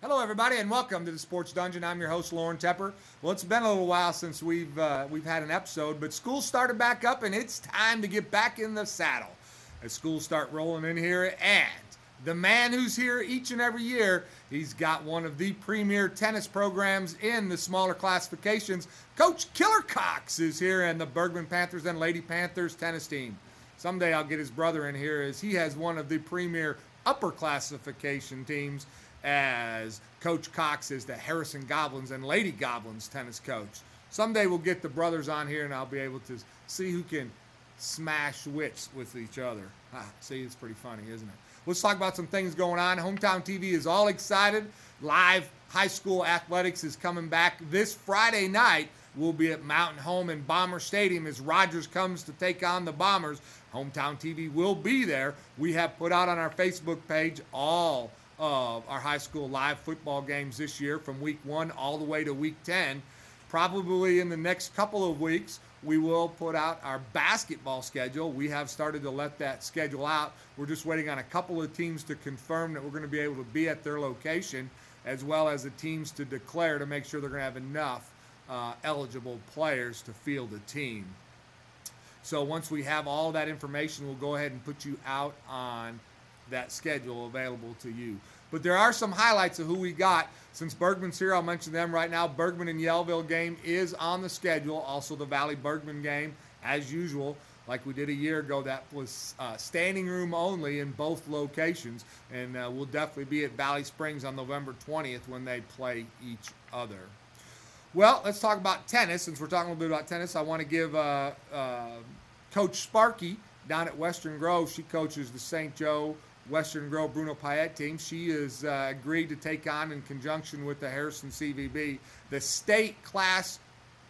Hello, everybody, and welcome to the Sports Dungeon. I'm your host, Loren Tepper. Well, it's been a little while since we've had an episode, but school started back up, and it's time to get back in the saddle as schools start rolling in here. And the man who's here each and every year, he's got one of the premier tennis programs in the smaller classifications. Coach Killer Cox is here, and the Bergman Panthers and Lady Panthers tennis team. Someday I'll get his brother in here, as he has one of the premier upper classification teams, as Coach Cox is the Harrison Goblins and Lady Goblins tennis coach. Someday we'll get the brothers on here, and I'll be able to see who can smash wits with each other. See, it's pretty funny, isn't it? Let's talk about some things going on. Hometown TV is all excited. Live high school athletics is coming back this Friday night. We'll be at Mountain Home and Bomber Stadium as Rogers comes to take on the Bombers. Hometown TV will be there. We have put out on our Facebook page all of our high school live football games this year from week 1 all the way to week 10. Probably in the next couple of weeks, we will put out our basketball schedule. We have started to let that schedule out. We're just waiting on a couple of teams to confirm that we're going to be able to be at their location, as well as the teams to declare to make sure they're going to have enough eligible players to field a team. So once we have all that information, we'll go ahead and put you out on that schedule available to you. But there are some highlights of who we got. Since Bergman's here, I'll mention them right now. Bergman and Yellville game is on the schedule. Also the Valley Bergman game, as usual, like we did a year ago. That was standing room only in both locations. And we'll definitely be at Valley Springs on November 20th when they play each other. Well, let's talk about tennis. Since we're talking a little bit about tennis, I want to give Coach Sparky down at Western Grove. She coaches the St. Joe Western Grove Bruno Payette team. She has agreed to take on, in conjunction with the Harrison CVB, the state Class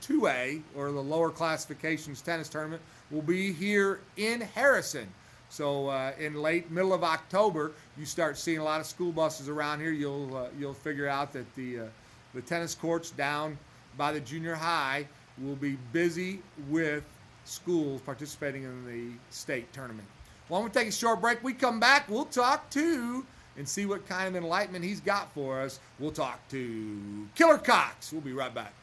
2A, or the lower classifications tennis tournament, will be here in Harrison. So in middle of October, you start seeing a lot of school buses around here. You'll figure out that the tennis courts down by the junior high will be busy with schools participating in the state tournament. Well, I'm going to take a short break. We come back, we'll talk to and see what kind of enlightenment he's got for us. We'll talk to Killer Cox. We'll be right back.